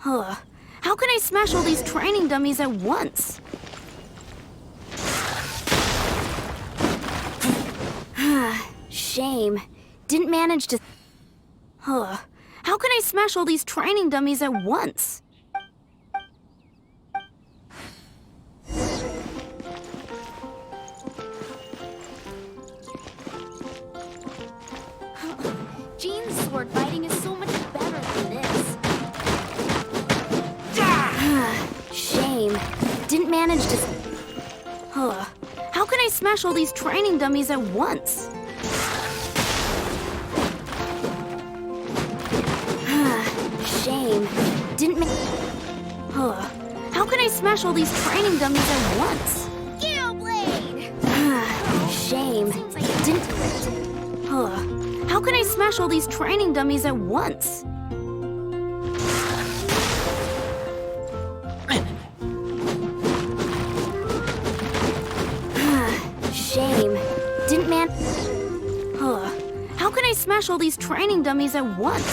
Ugh. How can I smash all these training dummies at once? Shame. Didn't manage to... Ugh. How can I smash all these training dummies at once? Jean's sword fighting is so much better than this. Shame. Didn't manage to... Ugh. How can I smash all these training dummies at once? Shame. Didn't Ugh. How can I smash all these training dummies at once? Blade. Shame. Didn't... Ugh. How can I smash all these training dummies at once? Shame. Didn't man... How can I smash all these training dummies at once?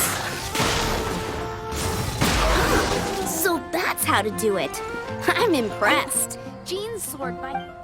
So that's how to do it. I'm impressed. Jean's sword fight...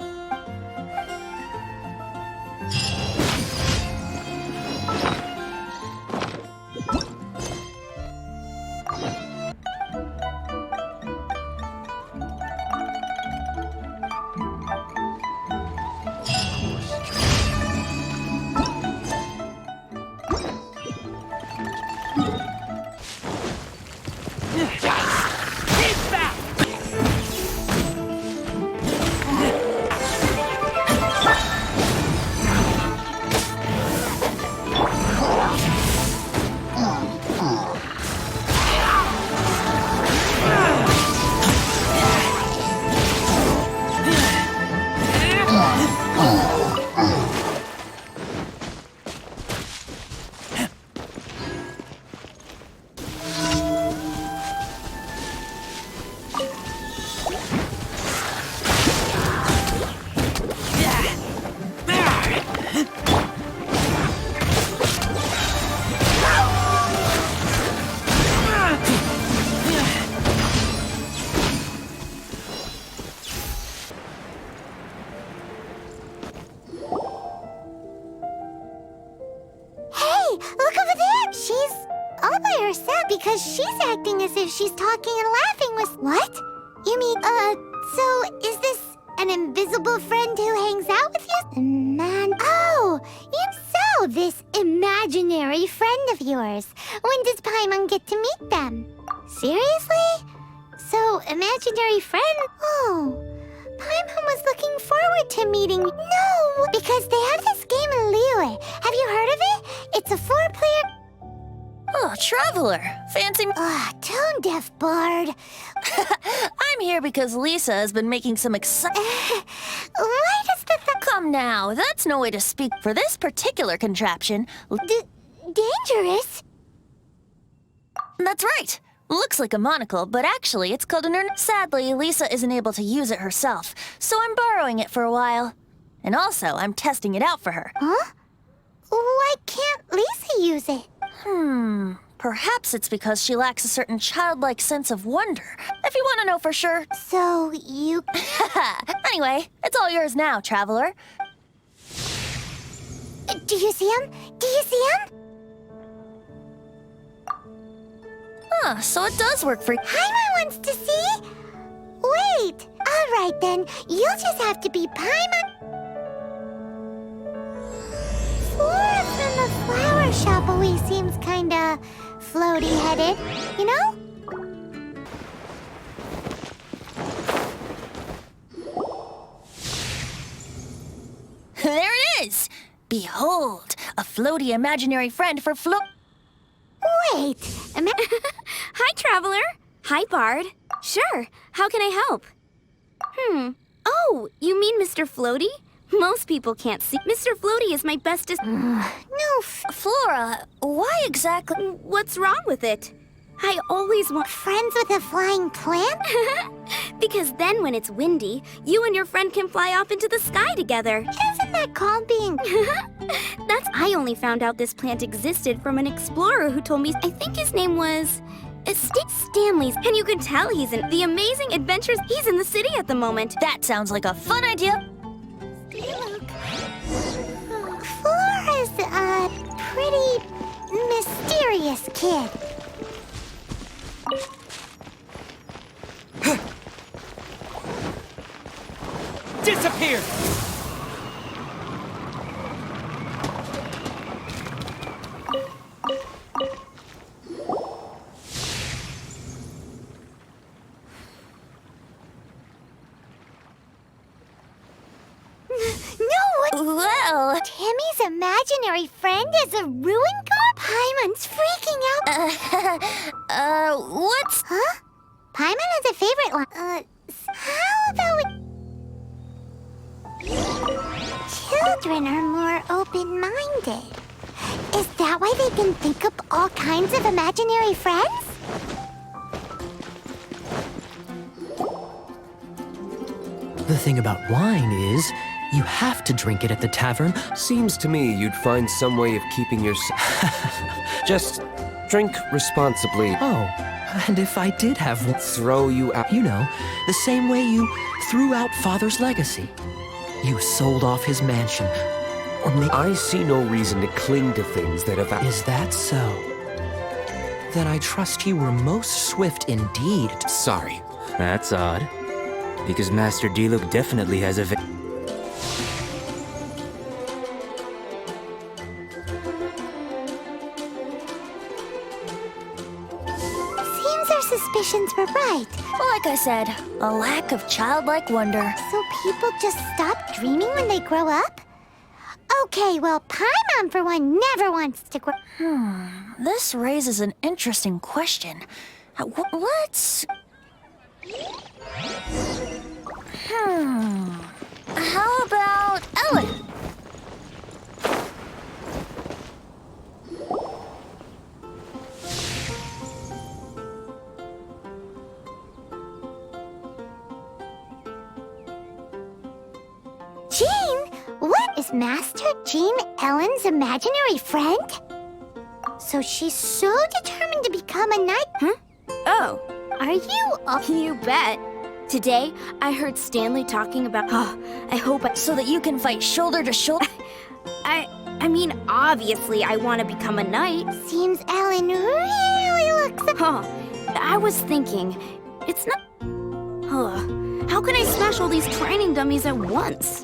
Because she's acting as if she's talking and laughing with... What? You mean, so is this an invisible friend who hangs out with you? Oh, so this imaginary friend of yours. When does Paimon get to meet them? Seriously? So, imaginary friend? Oh, Paimon was looking forward to meeting... No, because they have this game in Liyue. Have you heard of it? It's a 4-player... Oh, Traveler. Fancy... tone-deaf bard. I'm here because Lisa has been making some exciting... Why does the... Come now, that's no way to speak for this particular contraption. Dangerous? That's right. Looks like a monocle, but actually it's called an... Sadly, Lisa isn't able to use it herself, so I'm borrowing it for a while. And also, I'm testing it out for her. Huh? Why can't Lisa use it? Perhaps it's because she lacks a certain childlike sense of wonder, if you want to know for sure. So, you... Anyway, it's all yours now, Traveler. Do you see him? Do you see him? So it does work for... Paimon wants to see? Wait! Alright then, you'll just have to be Paimon... Flora from the flower shop always seems kinda floaty-headed, you know? There it is! Behold, a floaty imaginary friend for Wait, Hi, Traveler. Hi, Bard. Sure, how can I help? Oh, you mean Mr. Floaty? Most people can't see. Mr. Floaty is my bestest... No, Flora, why exactly... What's wrong with it? I always want... friends with a flying plant? Because then when it's windy, you and your friend can fly off into the sky together. Isn't that called being... I only found out this plant existed from an explorer who told me... I think his name was... It's Stanley's, and you can tell he's in the amazing adventures. He's in the city at the moment. That sounds like a fun idea. Look. Flora's a pretty mysterious kid. Disappear! Well, Timmy's imaginary friend is a ruin guard? Paimon's freaking out. what's... Huh? Paimon has a favorite one. How about children are more open-minded? Is that why they can think up all kinds of imaginary friends? The thing about wine is, you have to drink it at the tavern. Seems to me you'd find some way of keeping your... Just drink responsibly. Oh, and if I did have one, Throw you out. you know, the same way you threw out Father's legacy. You sold off his mansion. Or maybe... I see no reason to cling to things that have... Is that so? Then I trust you were most swift indeed. Sorry. That's odd. Because Master Diluc definitely has a Seems our suspicions were right. Like I said, a lack of childlike wonder. So people just stop dreaming when they grow up? Okay, well, Paimon, for one, never wants to grow... This raises an interesting question. Let's... How about Ellen? Jean? What? Is Master Jean Ellen's imaginary friend? So she's so determined to become a knight? Huh? Oh, are you? You bet. Today, I heard Stanley talking about... Oh, I hope I... So that you can fight shoulder to shoulder? I mean, obviously, I want to become a knight. Seems Ellen really looks... Oh, I was thinking, it's not... Oh, how can I smash all these training dummies at once?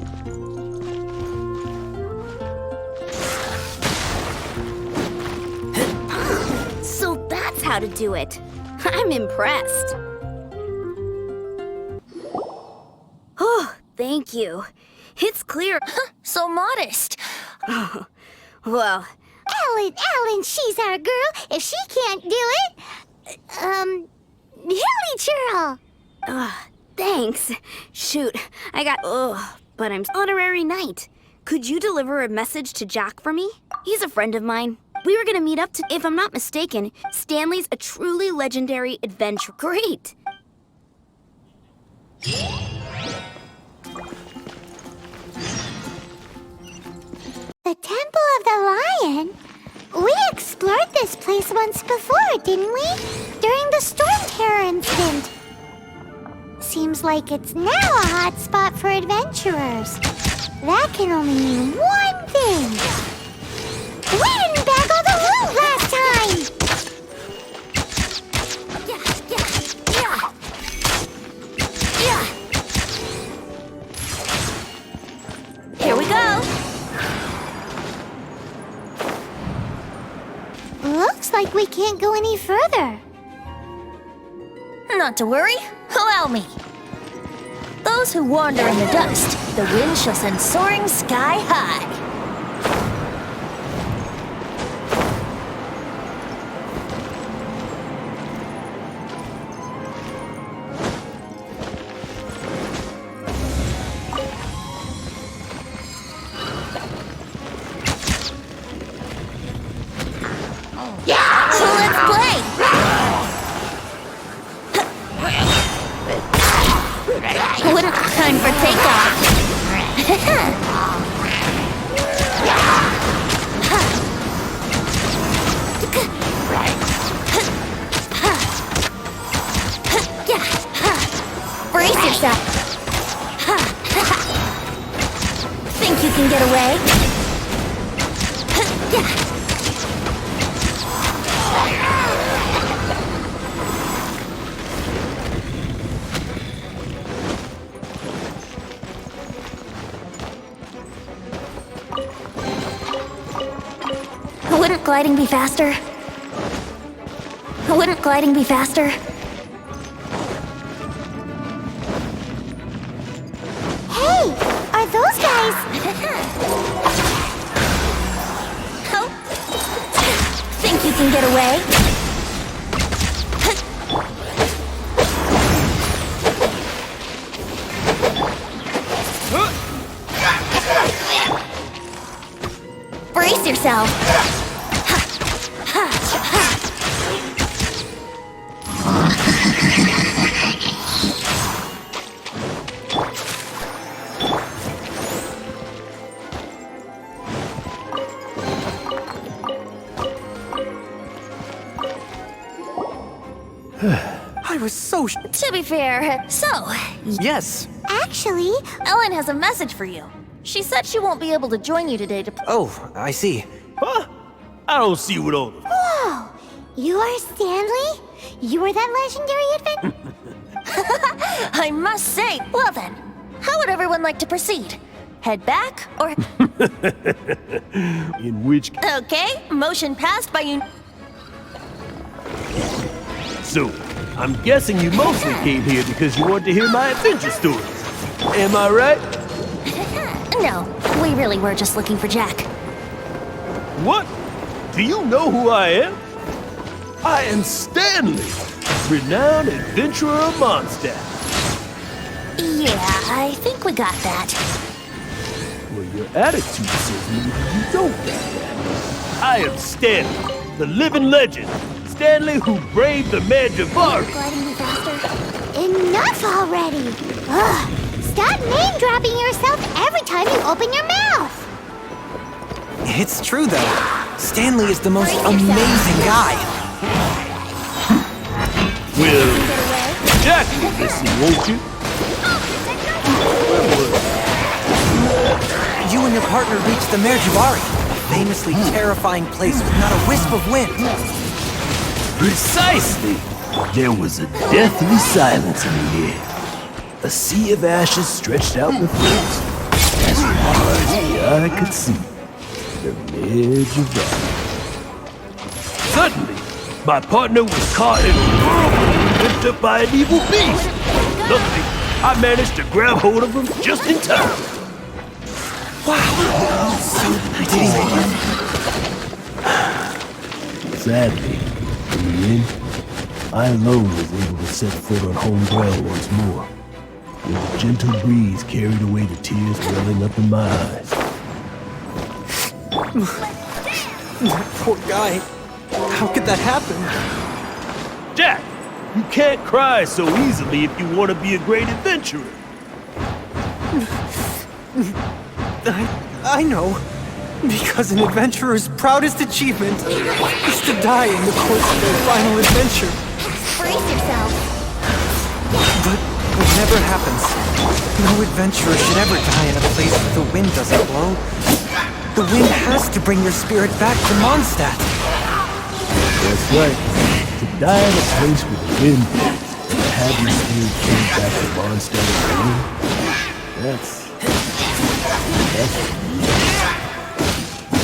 So that's how to do it. I'm impressed. Oh, thank you. It's clear. So modest. Well, Ellen, she's our girl. If she can't do it, Hilly Churl. thanks. Shoot, I got... but I'm honorary knight. Could you deliver a message to Jack for me? He's a friend of mine. We were gonna meet up to... If I'm not mistaken, Stanley's a truly legendary adventure. Great. The Temple of the Lion? We explored this place once before, didn't we? During the Storm Terror incident. Seems like it's now a hot spot for adventurers. That can only mean one thing. We didn't bag all the loot last time! Here we go. Looks like we can't go any further. Not to worry. Allow me. Those who wander in the dust, the wind shall send soaring sky high. Let's play! What time for takeoff? yourself. Think you can get away? Wouldn't gliding be faster? Wouldn't gliding be faster? Hey, are those guys? Oh. Think you can get away? Brace yourself! I was so To be fair, Yes. Actually, Ellen has a message for you. She said she won't be able to join you today to... Oh, I see. Huh? I don't see what all the... whoa, you are Stanley? You were that legendary adventurer? I must say, well then, how would everyone like to proceed? Head back, or... In which... Okay, motion passed by you... So, I'm guessing you mostly came here because you want to hear my adventure stories. Am I right? No, we really were just looking for Jack. What? Do you know who I am? I am Stanley, renowned adventurer of Mondstadt. Yeah, I think we got that. Well, your attitude says maybe you don't got that. I am Stanley, the living legend. Stanley who braved the Mandravari. Gliding me faster? Enough already! Ugh, stop name-dropping yourself every time you open your mouth! It's true, though. Stanley is the most amazing guy. Well, Jack will listen, won't you? You and your partner reached the Merjabari, a famously terrifying place with not a wisp of wind. Precisely. There was a deathly silence in the air. A sea of ashes stretched out before us. As far as the eye could see. The Merjabari. Suddenly, my partner was caught in a whirlwind whipped up by an evil beast. Luckily, I managed to grab hold of him just in time. Wow. So did he... Sadly, in the end, I alone was able to set foot on home ground once more. With a gentle breeze carried away the tears welling up in my eyes. Poor guy. How could that happen? Jack, you can't cry so easily if you want to be a great adventurer. I know. Because an adventurer's proudest achievement is to die in the course of their final adventure. Brace yourself. But whatever happens, no adventurer should ever die in a place where the wind doesn't blow. The wind has to bring your spirit back to Mondstadt. That's right. To die in a place with the wind blows, and to have your spirit carried back to Mondstadt again, that's...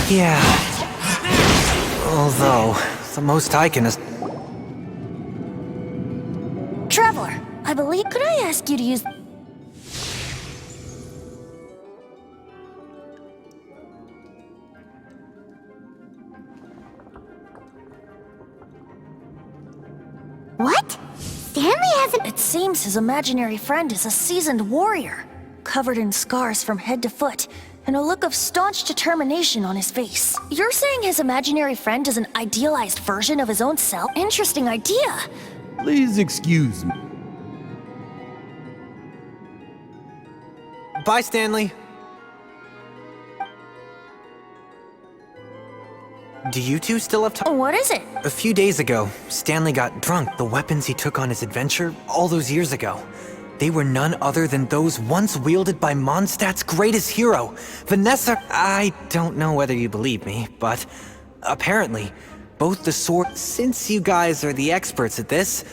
Yeah. Although, the most I can... Traveler, I believe... Could I ask you to use... What? Stanley hasn't... It seems his imaginary friend is a seasoned warrior, covered in scars from head to foot, and a look of staunch determination on his face. You're saying his imaginary friend is an idealized version of his own self? Interesting idea. Please excuse me. Bye, Stanley. Do you two still have time? What is it? A few days ago, Stanley got drunk. The weapons he took on his adventure all those years ago. They were none other than those once wielded by Mondstadt's greatest hero, Vanessa. I don't know whether you believe me, but apparently, both the sword. Since you guys are the experts at this,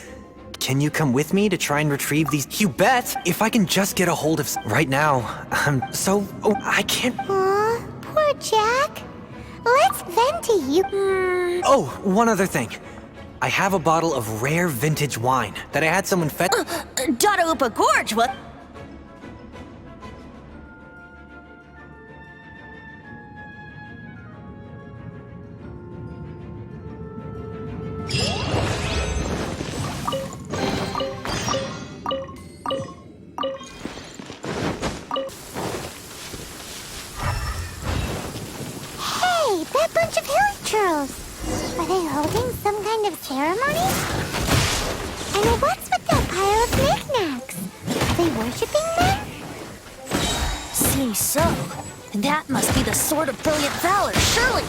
can you come with me to try and retrieve these? You bet! If I can just get a hold of. Right now, I can't. Aw, poor Jack. Let's Venti, you. Oh, one other thing. I have a bottle of rare vintage wine that I had someone fetch. Dadaupa Gorge, what? Hey, that bunch of hilly churls. Are they holding some kind of ceremony? And what's with that pile of knickknacks? Are they worshipping them? Seems so. That must be the Sword of Brilliant Valor, surely.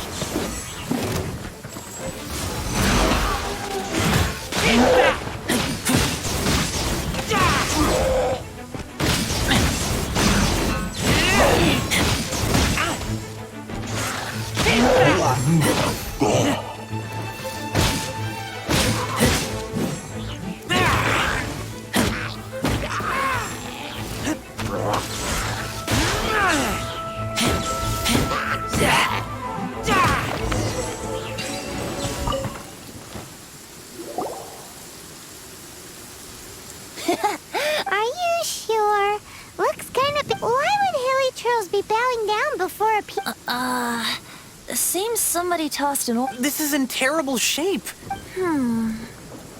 Are you sure? Looks kind of. Why would hilly churls be bowing down before a Seems somebody tossed an This is in terrible shape.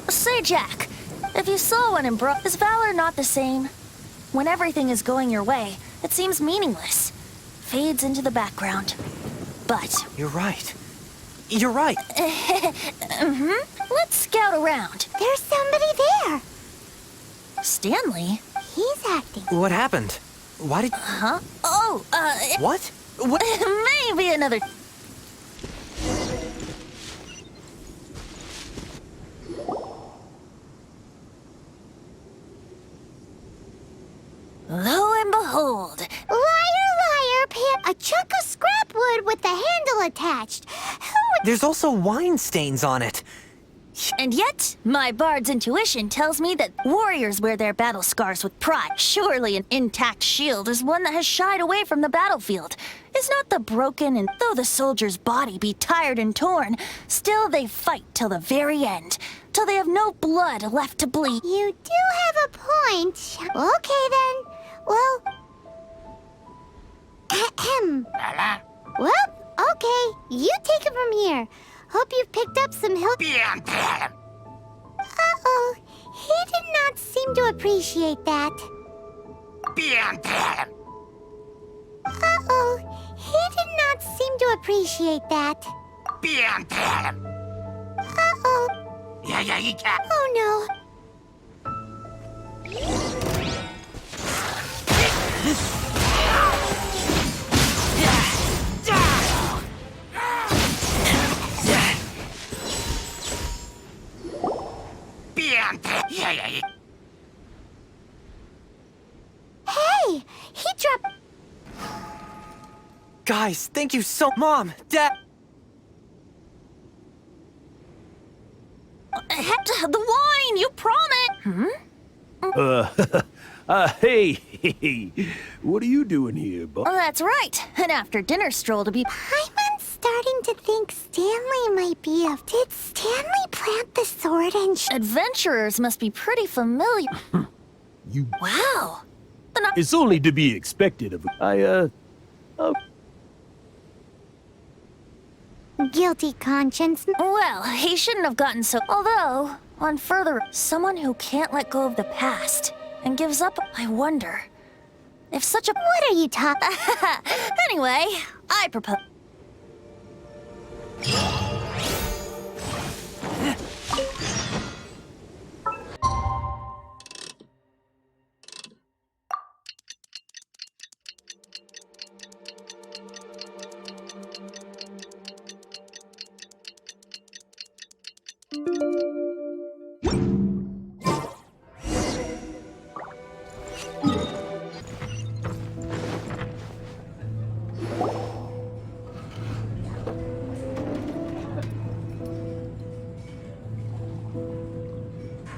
Say, Jack, if you saw one and is valor not the same? When everything is going your way, it seems meaningless. Fades into the background. But... You're right. You're right. Let's scout around. There's somebody there. Stanley? He's acting. What happened? Why did... Huh? Oh, What? What? maybe another... Lo and behold, A chunk of scrap wood with the handle attached. Who would... There's also wine stains on it. and yet, my bard's intuition tells me that warriors wear their battle scars with pride. Surely an intact shield is one that has shied away from the battlefield. Is not the broken, and though the soldier's body be tired and torn, still they fight till the very end, till they have no blood left to bleed. You do have a point. Okay, then. Well... Ahem. Well, okay. You take it from here. Hope you've picked up some Uh-oh. He did not seem to appreciate that. Uh-oh. He did not seem to appreciate that. Uh-oh. Oh, no. Hey! He dropped... Guys, thank you so... Mom! Dad... The wine, you promised! Hey, what are you doing here, Oh, bud? that's right. An after-dinner stroll to be... I'm starting to think Stanley might be a... Did Stanley plant the sword and... Adventurers must be pretty familiar. You... Wow. It's only to be expected of... Guilty conscience. Well, he shouldn't have gotten so... Although, on further... Someone who can't let go of the past and gives up... I wonder if such a... What are you talking... Anyway, I propose...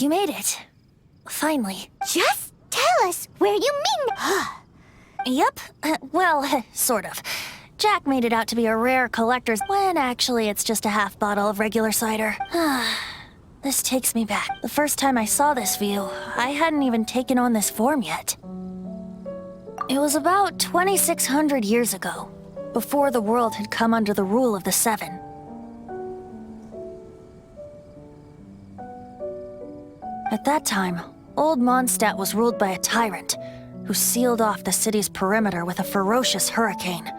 You made it. Finally. Just tell us where you mean. Yep. Well, sort of. Jack made it out to be a rare collector's when actually it's just a half bottle of regular cider. This takes me back. The first time I saw this view, I hadn't even taken on this form yet. It was about 2,600 years ago, before the world had come under the rule of the Seven. At that time, Old Mondstadt was ruled by a tyrant who sealed off the city's perimeter with a ferocious hurricane.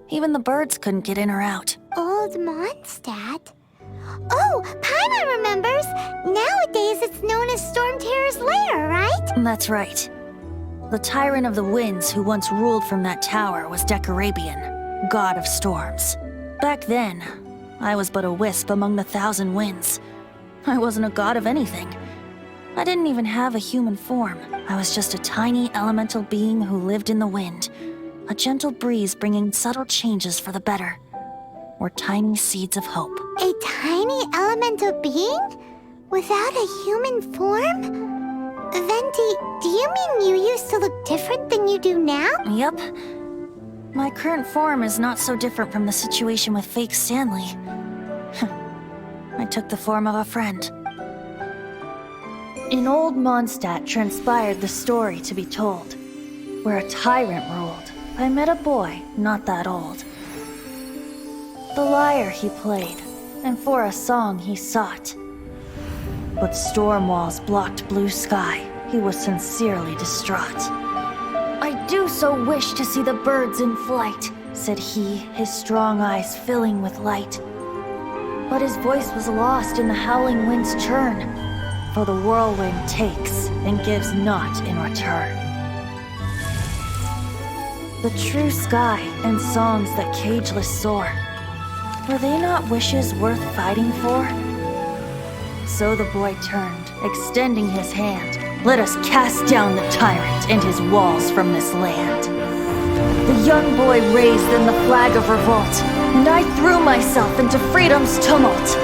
Even the birds couldn't get in or out. Old Mondstadt? Oh, Paimon remembers! Nowadays it's known as Storm Terror's lair, right? That's right. The tyrant of the winds who once ruled from that tower was Decarabian, god of storms. Back then, I was but a wisp among the thousand winds. I wasn't a god of anything. I didn't even have a human form. I was just a tiny elemental being who lived in the wind. A gentle breeze bringing subtle changes for the better. Or tiny seeds of hope. A tiny elemental being? Without a human form? Venti, do you mean you used to look different than you do now? Yep. My current form is not so different from the situation with fake Stanley. I took the form of a friend. In Old Mondstadt transpired the story to be told. Where a tyrant ruled, I met a boy not that old. The lyre he played, and for a song he sought. But storm walls blocked blue sky, he was sincerely distraught. I do so wish to see the birds in flight, said he, his strong eyes filling with light. But his voice was lost in the howling wind's churn, for the whirlwind takes and gives not in return. The true sky and songs that cageless soar, were they not wishes worth fighting for? So the boy turned, extending his hand. Let us cast down the tyrant and his walls from this land. The young boy raised then the flag of revolt, and I threw myself into freedom's tumult.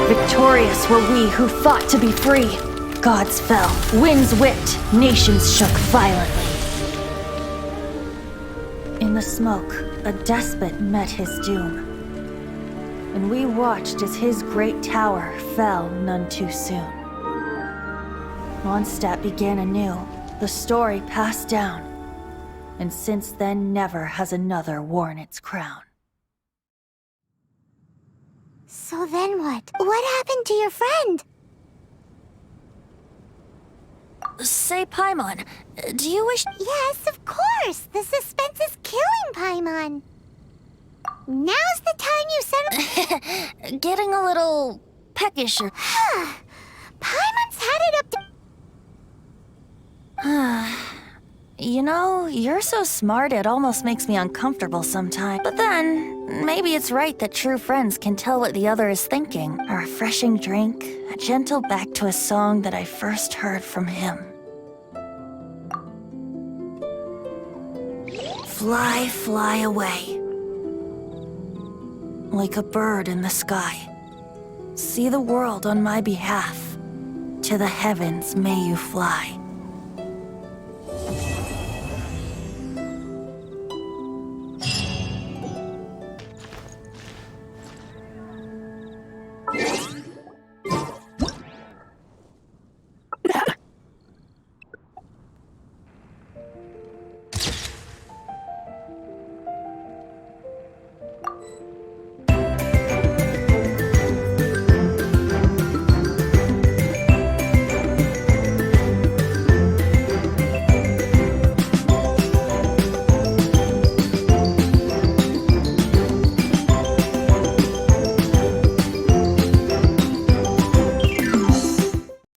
Victorious were we who fought to be free. Gods fell, winds whipped, nations shook violently. In the smoke, a despot met his doom. And we watched as his great tower fell none too soon. Mondstadt began anew, the story passed down, and since then never has another worn its crown. So then what? What happened to your friend? Say, Paimon, do you wish— Yes, of course! The suspense is killing Paimon! Now's the time you settle— getting a little peckish or— Paimon's had it up to— You know, you're so smart it almost makes me uncomfortable sometimes. But then, maybe it's right that true friends can tell what the other is thinking. A refreshing drink, a gentle back to a song that I first heard from him. Fly, fly away. Like a bird in the sky. See the world on my behalf. To the heavens may you fly.